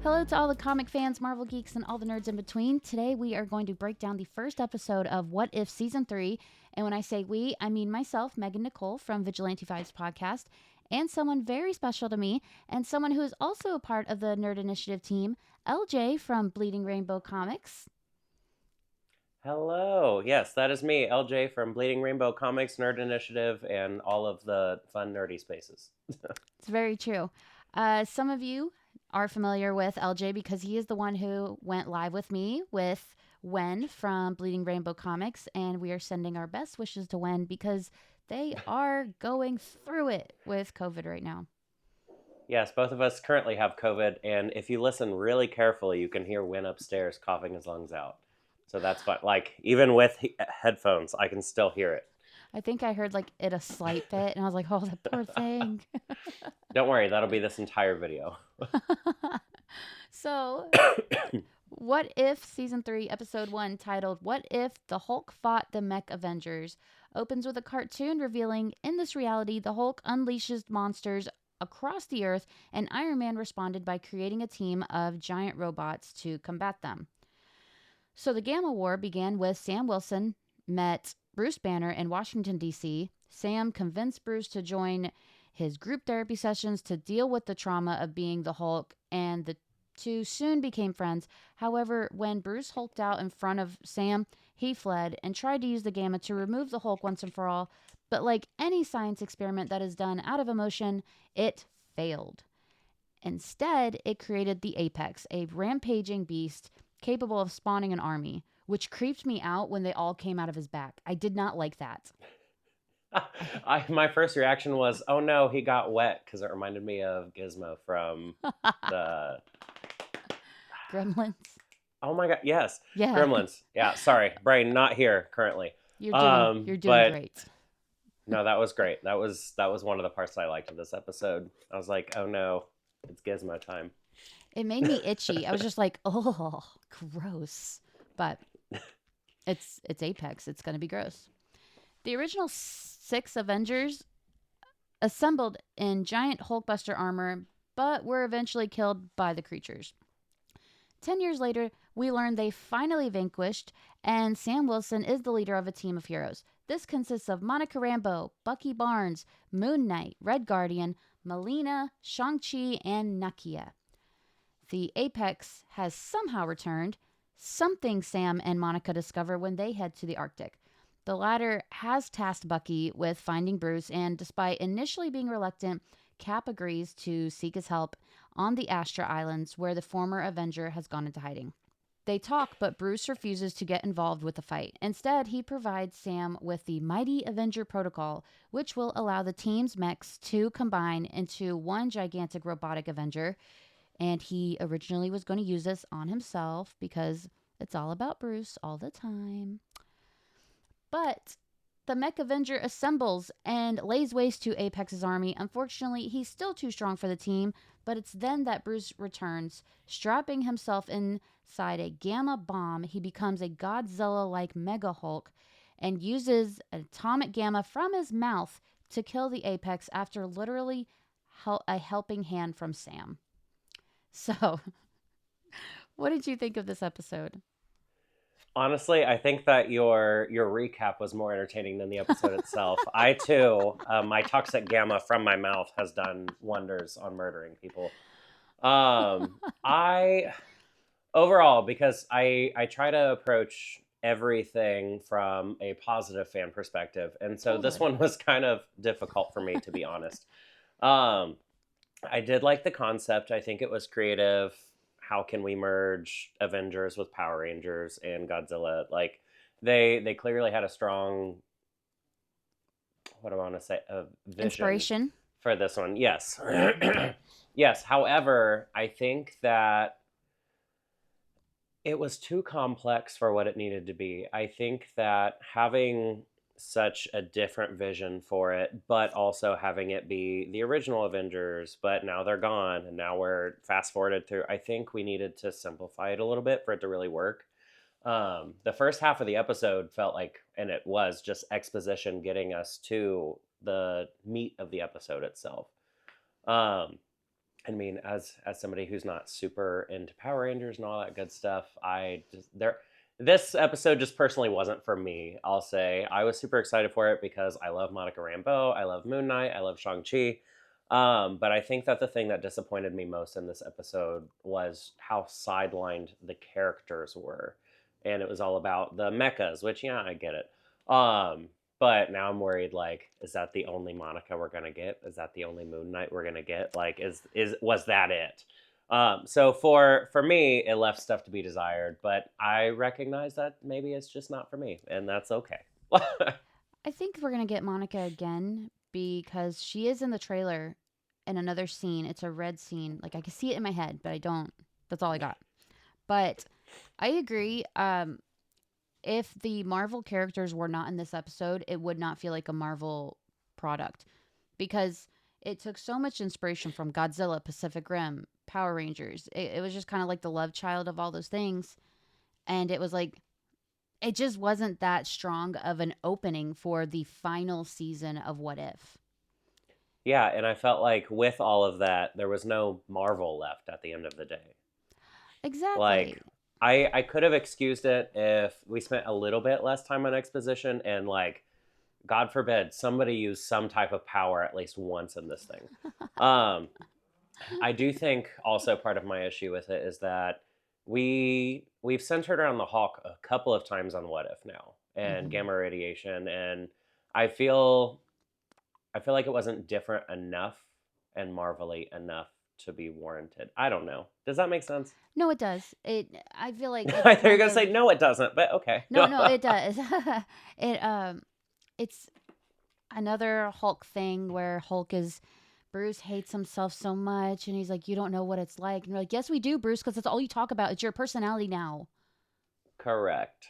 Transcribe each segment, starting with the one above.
Hello to all the comic fans, Marvel geeks, and all the nerds in between. Today we are going to break down the first episode of What If Season 3. And when I say we, I mean myself, Megan Nicole from Vigilante Vibes podcast, and someone very special to me, and someone who is also a part of the Nerd Initiative team, LJ from Bleeding Rainbow Comics. Hello. Yes, that is me, LJ from Bleeding Rainbow Comics, Nerd Initiative, and all of the fun nerdy spaces. It's very true. Some of you are familiar with LJ because he is the one who went live with me with Wen from Bleeding Rainbow Comics, and we are sending our best wishes to Wen because they are going through it with COVID right now. Yes, both of us currently have COVID, and if you listen really carefully, you can hear Win upstairs coughing his lungs out. So that's fun. Like, even with headphones, I can still hear it. I think I heard like it a slight bit, and I was like, "Oh, that poor thing." Don't worry, that'll be this entire video. So, What If Season 3, Episode 1, titled What If the Hulk Fought the Mech Avengers, opens with a cartoon revealing in this reality, the Hulk unleashes monsters across the earth, and Iron Man responded by creating a team of giant robots to combat them. So, the Gamma War began with Sam Wilson met Bruce Banner in Washington, D.C. Sam convinced Bruce to join his group therapy sessions to deal with the trauma of being the Hulk, and the two soon became friends. However, when Bruce hulked out in front of Sam, he fled and tried to use the Gamma to remove the Hulk once and for all. But like any science experiment that is done out of emotion, it failed. Instead, it created the Apex, a rampaging beast capable of spawning an army, which creeped me out when they all came out of his back. I did not like that. My first reaction was, oh no, he got wet, because it reminded me of Gizmo from the... Gremlins. Oh my god, yes. Yeah. Gremlins. Yeah, sorry. Brain not here currently. You're doing But great. no, that was great. That was one of the parts I liked of this episode. I was like, oh no, it's Gizmo time. It made me itchy. I was just like, oh, gross. But it's Apex. It's gonna be gross. The original 6 Avengers assembled in giant Hulkbuster armor, but were eventually killed by the creatures. 10 years later, we learn they finally vanquished, and Sam Wilson is the leader of a team of heroes. This consists of Monica Rambeau, Bucky Barnes, Moon Knight, Red Guardian, Melina, Shang-Chi, and Nakia. The Apex has somehow returned, something Sam and Monica discover when they head to the Arctic. The latter has tasked Bucky with finding Bruce, and despite initially being reluctant, Cap agrees to seek his help on the Astra Islands, where the former Avenger has gone into hiding. They talk, but Bruce refuses to get involved with the fight. Instead, he provides Sam with the Mighty Avenger Protocol, which will allow the team's mechs to combine into one gigantic robotic Avenger. And he originally was going to use this on himself because it's all about Bruce all the time. But the Mech Avenger assembles and lays waste to Apex's army. Unfortunately, he's still too strong for the team, but it's then that Bruce returns. Strapping himself inside a gamma bomb, he becomes a Godzilla-like Mega Hulk and uses atomic gamma from his mouth to kill the Apex after literally a helping hand from Sam. So, what did you think of this episode? Honestly, I think that your recap was more entertaining than the episode itself. I too, my toxic gamma from my mouth has done wonders on murdering people. I overall, because I try to approach everything from a positive fan perspective, and so this Totally. one was kind of difficult for me, to be honest. Um, I did like the concept. I think it was creative. How can we merge Avengers with Power Rangers and Godzilla? Like they clearly had a strong, what do I want to say, a vision Inspiration. for this one. Yes. Yes. However, I think that it was too complex for what it needed to be. I think that having such a different vision for it, but also having it be the original Avengers, but now they're gone and now we're fast forwarded through. I think we needed to simplify it a little bit for it to really work. The first half of the episode felt like, and it was just exposition getting us to the meat of the episode itself. Um, I mean, as somebody who's not super into Power Rangers and all that good stuff, I just there this episode just personally wasn't for me. I'll say I was super excited for it because I love Monica Rambeau, I love Moon Knight, I love Shang Chi. But I think that the thing that disappointed me most in this episode was how sidelined the characters were, and it was all about the mechas, which yeah, I get it. But now I'm worried. Like, is that the only Monica we're gonna get? Is that the only Moon Knight we're gonna get? Like, is was that it? So for me, it left stuff to be desired. But I recognize that maybe it's just not for me, and that's okay. I think we're gonna get Monica again because she is in the trailer in another scene. It's a red scene. Like I can see it in my head, but I don't. That's all I got. But I agree. If the Marvel characters were not in this episode, it would not feel like a Marvel product because it took so much inspiration from Godzilla, Pacific Rim, Power Rangers. It was just kind of like the love child of all those things. And it was like, it just wasn't that strong of an opening for the final season of What If. Yeah, and I felt like with all of that, there was no Marvel left at the end of the day. Exactly. Like, I could have excused it if we spent a little bit less time on exposition and like, God forbid, somebody use some type of power at least once in this thing. Um, I do think also part of my issue with it is that we've centered around the Hawk a couple of times on What If now and Hmm. gamma radiation, and I feel I feel like it wasn't different enough and marvelly enough to be warranted. I don't know. Does that make sense? No, it does. I feel like it's I thought you were kind gonna say of no, it doesn't, but okay. no, no, it does. it it's another Hulk thing where Hulk is Bruce hates himself so much and he's like, you don't know what it's like. And you're like, yes, we do, Bruce, because that's all you talk about. It's your personality now. Correct.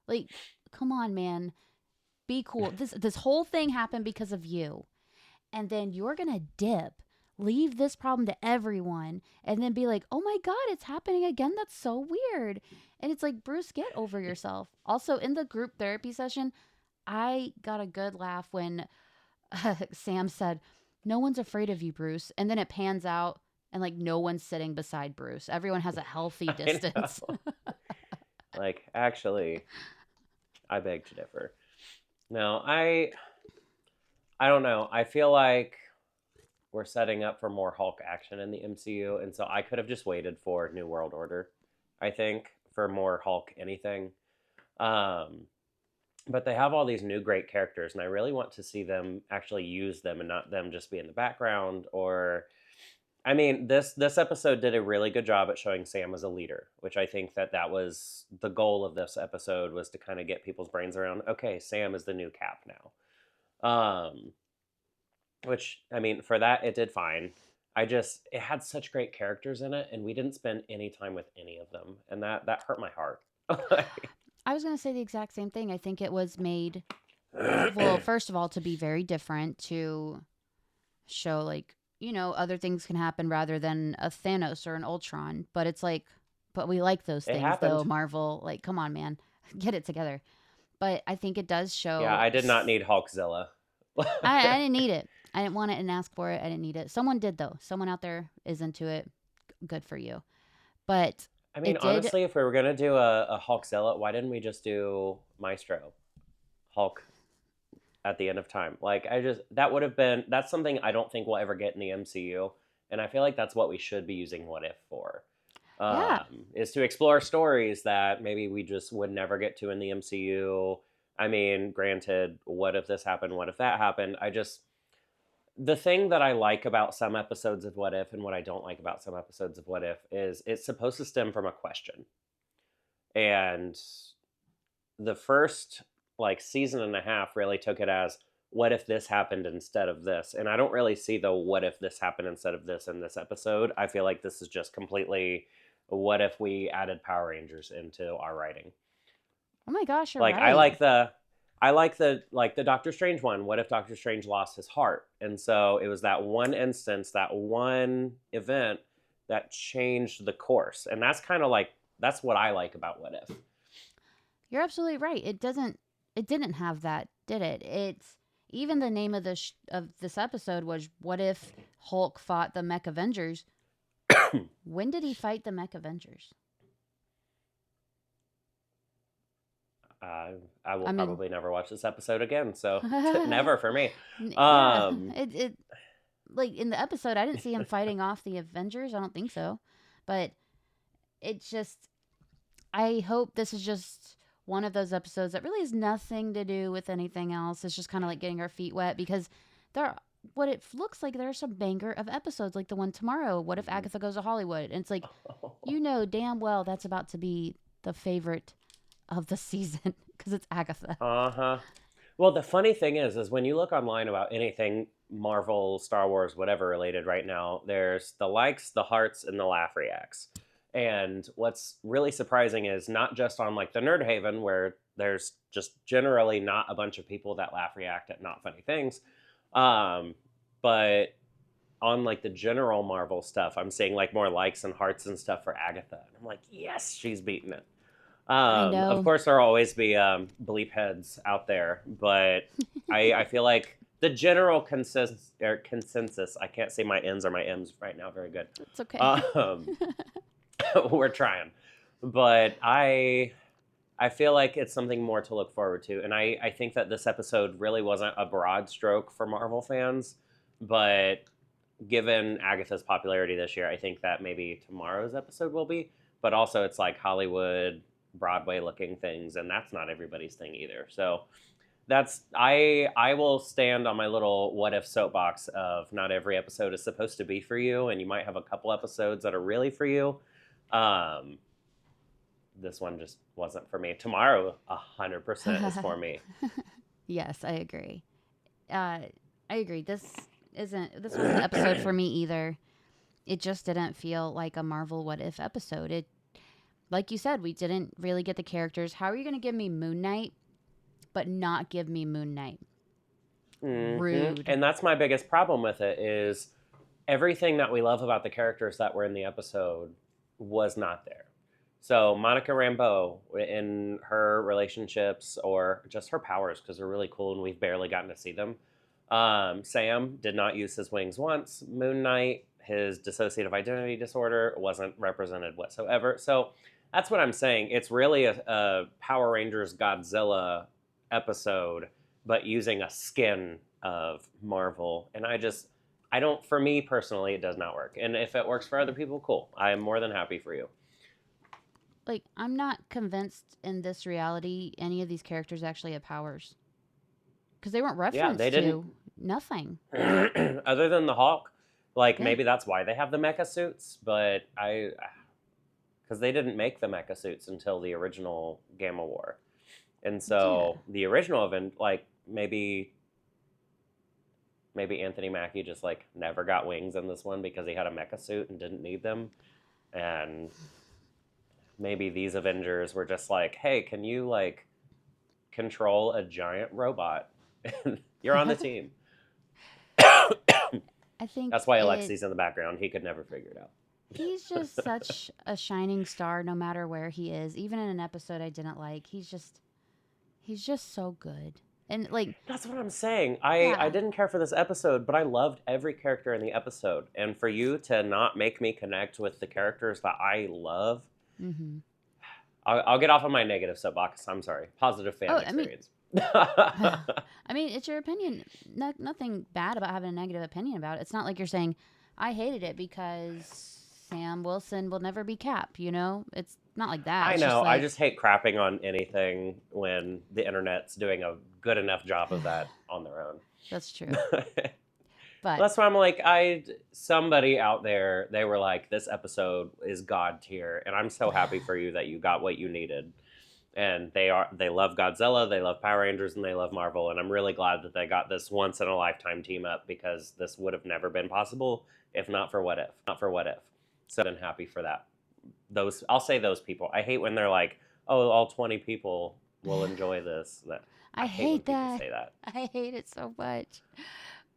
Like, come on, man. Be cool. This whole thing happened because of you. And then you're gonna dip, leave this problem to everyone, and then be like, oh my god, it's happening again. That's so weird. And it's like, Bruce, get over yourself. Also, in the group therapy session, I got a good laugh when Sam said, no one's afraid of you, Bruce. And then it pans out and like no one's sitting beside Bruce. Everyone has a healthy I distance. know. Like, actually, I beg to differ. No, I don't know. I feel like we're setting up for more Hulk action in the MCU, and so I could have just waited for New World Order. I think for more Hulk anything. Um, but they have all these new great characters, and I really want to see them actually use them and not them just be in the background. Or, I mean, this episode did a really good job at showing Sam as a leader, which I think that was the goal of this episode was to kind of get people's brains around. Okay, Sam is the new Cap now. Which I mean, for that it did fine. It had such great characters in it, and we didn't spend any time with any of them, and that hurt my heart. I was going to say the exact same thing. I think it was made, well, first of all, to be very different, to show, like, other things can happen rather than a Thanos or an Ultron. But it's like, but we like those It things, though, happened. Marvel. Like, come on, man. Get it together. But I think it does Yeah, show. I did not need Hulkzilla. I didn't need it. I didn't want it and ask for it. I didn't need it. Someone did, though. Someone out there is into it. Good for you. But I mean, it did. honestly, if we were gonna do a Hulkzilla, why didn't we just do Maestro Hulk at the end of time? Like, I just that would have been that's something I don't think we'll ever get in the MCU, and I feel like that's what we should be using What If for. Yeah. Is to explore stories that maybe we just would never get to in the MCU. I mean, granted, what if this happened? What if that happened? The thing that I like about some episodes of What If and what I don't like about some episodes of What If is it's supposed to stem from a question. And the first like season and a half really took it as what if this happened instead of this? And I don't really see the what if this happened instead of this in this episode. I feel like this is just completely what if we added Power Rangers into our writing. Oh my gosh, you're Like right. I like the Doctor Strange one. What if Doctor Strange lost his heart? And so it was that one instance, that one event that changed the course. And that's kind of like that's what I like about What If. You're absolutely right. It didn't have that, did it? Even the name of of this episode was "What if Hulk fought the Mech Avengers?" When did he fight the Mech Avengers? I will I mean, probably never watch this episode again, so never for me. yeah, Um, it like in the episode, I didn't see him fighting off the Avengers. I don't think so, but it's just I hope this is just one of those episodes that really has nothing to do with anything else. It's just kind of like getting our feet wet because there, what it looks like, there are some banger of episodes like the one tomorrow. What if Agatha goes to Hollywood? And it's like, you know, damn well that's about to be the favorite of the season because it's Agatha. uh-huh. Well, the funny thing is when you look online about anything Marvel, Star Wars, whatever related right now, there's the likes, the hearts, and the laugh reacts. And what's really surprising is not just on like the Nerd Haven, where there's just generally not a bunch of people that laugh react at not funny things, um, but on like the general Marvel stuff, I'm seeing like more likes and hearts and stuff for Agatha. And I'm like, yes, she's beating it. I Of know. course, there'll always be bleep heads out there, but I feel like the general consensus. I can't say my N's or my M's right now very good. It's okay. Um, we're trying, but I feel like it's something more to look forward to, and I think that this episode really wasn't a broad stroke for Marvel fans, but given Agatha's popularity this year, I think that maybe tomorrow's episode will be. But also, it's like Hollywood, Broadway looking things, and that's not everybody's thing either. So that's I will stand on my little what if soapbox of not every episode is supposed to be for you, and you might have a couple episodes that are really for you. Um, this one just wasn't for me. Tomorrow, 100% is for me. Yes, I agree. I agree. This wasn't an episode for me either. It just didn't feel like a Marvel What If episode. It, like you said, we didn't really get the characters. How are you going to give me Moon Knight but not give me Moon Knight? Rude. And that's my biggest problem with it is everything that we love about the characters that were in the episode was not there. So Monica Rambeau in her relationships or just her powers, because they're really cool and we've barely gotten to see them. Sam did not use his wings once. Moon Knight, his dissociative identity disorder wasn't represented whatsoever. So that's what I'm saying. It's really a Power Rangers Godzilla episode, but using a skin of Marvel. And I don't, for me personally, it does not work. And if it works for other people, cool. I am more than happy for you. Like, I'm not convinced in this reality any of these characters actually have powers. Because they weren't Yeah, they referenced didn't. to. Nothing. Other than the Hulk, like Yeah. maybe that's why they have the mecha suits, but because they didn't make the mecha suits until the original Gamma War. And Yeah. so the original event, like maybe Anthony Mackie just like never got wings in this one because he had a mecha suit and didn't need them. And maybe these Avengers were just like, hey, can you like control a giant robot? You're on the team. I think That's why it. Alexi's in the background. He could never figure it out. He's just such a shining star no matter where he is. Even in an episode I didn't like, he's just so good. And like, That's what I'm saying. I yeah. didn't care for this episode, but I loved every character in the episode. And for you to not make me connect with the characters that I love, Mhm. I'll get off on my negative soapbox. I'm sorry. Positive fan Oh, experience. I mean, it's your opinion. Nothing bad about having a negative opinion about it. It's not like you're saying I hated it because Sam Wilson will never be Cap, you know? It's not like that. I It's just know. I like just hate crapping on anything when the internet's doing a good enough job of that on their own. that's true. Well, But that's why I'm like, somebody out there, they were like, this episode is God tier, and I'm so happy for you that you got what you needed. And they love Godzilla, they love Power Rangers, and they love Marvel, and I'm really glad that they got this once in a lifetime team up because this would have never been possible if not for What If, not for What If. So I'm happy for that. I'll say those people. I hate when they're like, oh, all 20 people will enjoy this. I I hate when hate people that. say that. I hate it so much.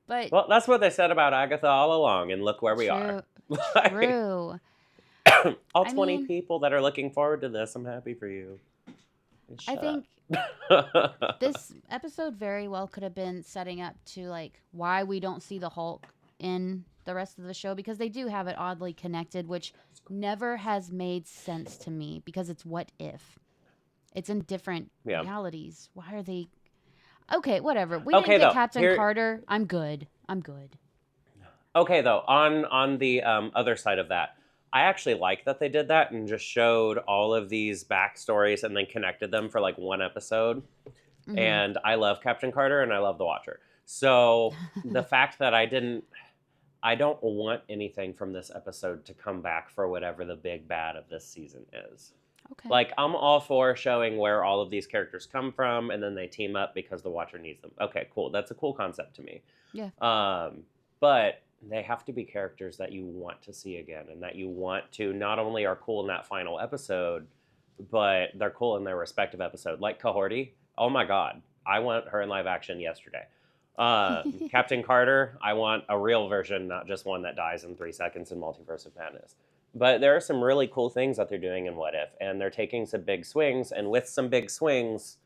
But Well, that's what they said about Agatha all along, and look where we are. true, Like, true. all I 20 mean, people that are looking forward to this, I'm happy for you. I Shut think up. this episode very well could have been setting up to like why we don't see the Hulk in the rest of the show, because they do have it oddly connected, which never has made sense to me because it's what if. It's in different Yeah. realities. Why are they okay, whatever. We didn't Okay, get though. Captain Here. Carter. I'm good. I'm good. Okay, though. On the other side of that, I actually like that they did that and just showed all of these backstories and then connected them for like one episode. Mm-hmm. And I love Captain Carter and I love the Watcher. So the fact that I don't want anything from this episode to come back for whatever the big bad of this season is. Okay. Like, I'm all for showing where all of these characters come from and then they team up because the Watcher needs them. Okay, cool. That's a cool concept to me. Yeah. But they have to be characters that you want to see again and that you want to not only are cool in that final episode, but they're cool in their respective episode. Like Cohorty. Oh my God. I want her in live action yesterday. Captain Carter, I want a real version, not just one that dies in 3 seconds in Multiverse of Madness. But there are some really cool things that they're doing in What If, and they're taking some big swings, and with some big swings,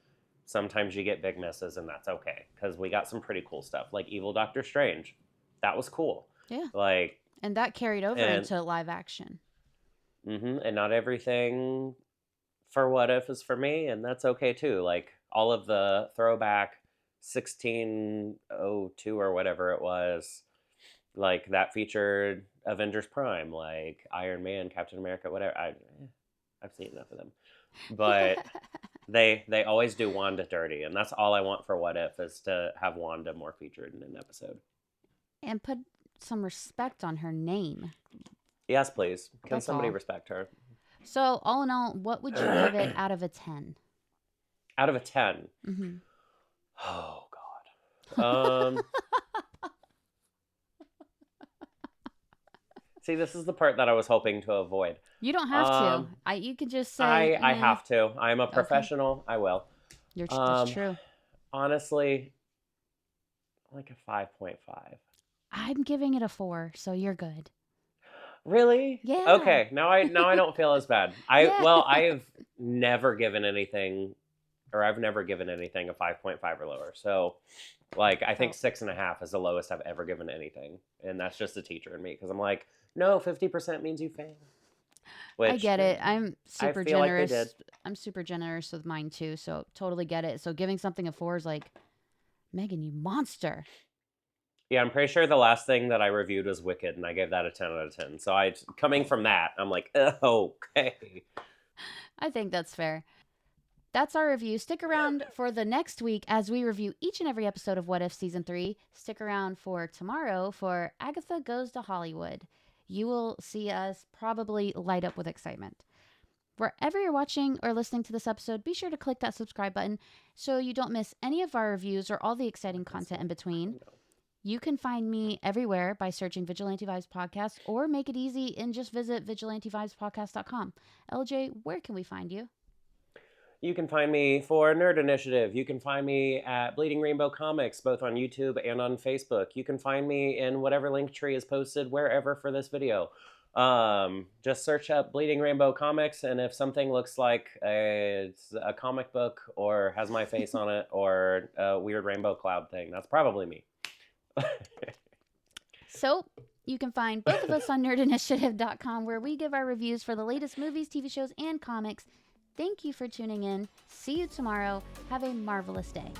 sometimes you get big misses, and that's okay, because we got some pretty cool stuff, like Evil Doctor Strange. That was cool. Yeah. Like, And that carried over and into live action. and not everything for What If is for me, and that's okay too. Like all of the throwback 1602 or whatever it was, like that featured Avengers Prime, like Iron Man, Captain America, whatever. I've seen enough of them, but they always do Wanda dirty, and that's all I want for What If is to have Wanda more featured in an episode. And put some respect on her name. Yes, please. Can That's somebody all. respect her? So, all in all, what would you give it out of a 10? Out of a 10. Mm-hmm. Oh God. See, this is the part that I was hoping to avoid. You don't have to. You could just say. I have to. I'm a Okay. professional. I will. That's true. Honestly, like a 5.5. I'm giving it a 4, so you're good. Really? Yeah. Okay. Now I don't feel as bad. Yeah. I've never given anything a 5.5 or lower. So, like, I think 6.5 is the lowest I've ever given anything, and that's just the teacher in me because I'm like, no, 50% means you fail. Which, I get it. I'm super I feel generous. like they did. I'm super generous with mine too, so totally get it. So giving something a 4 is like, Megan, you monster. Yeah, I'm pretty sure the last thing that I reviewed was Wicked, and I gave that a 10 out of 10. So coming from that, I'm like, okay. I think that's fair. That's our review. Stick around for the next week as we review each and every episode of What If Season 3. Stick around for tomorrow for Agatha Goes to Hollywood. You will see us probably light up with excitement. Wherever you're watching or listening to this episode, be sure to click that subscribe button so you don't miss any of our reviews or all the exciting content in between. You can find me everywhere by searching Vigilante Vibes Podcast, or make it easy and just visit vigilantevibespodcast.com. LJ, where can we find you? You can find me for Nerd Initiative. You can find me at Bleeding Rainbow Comics, both on YouTube and on Facebook. You can find me in whatever link tree is posted wherever for this video. Just search up Bleeding Rainbow Comics, and if something looks like it's a comic book or has my face on it or a weird rainbow cloud thing, that's probably me. So, you can find both of us on nerdinitiative.com, where we give our reviews for the latest movies, TV shows, and comics. Thank you for tuning in. See you tomorrow. Have a marvelous day.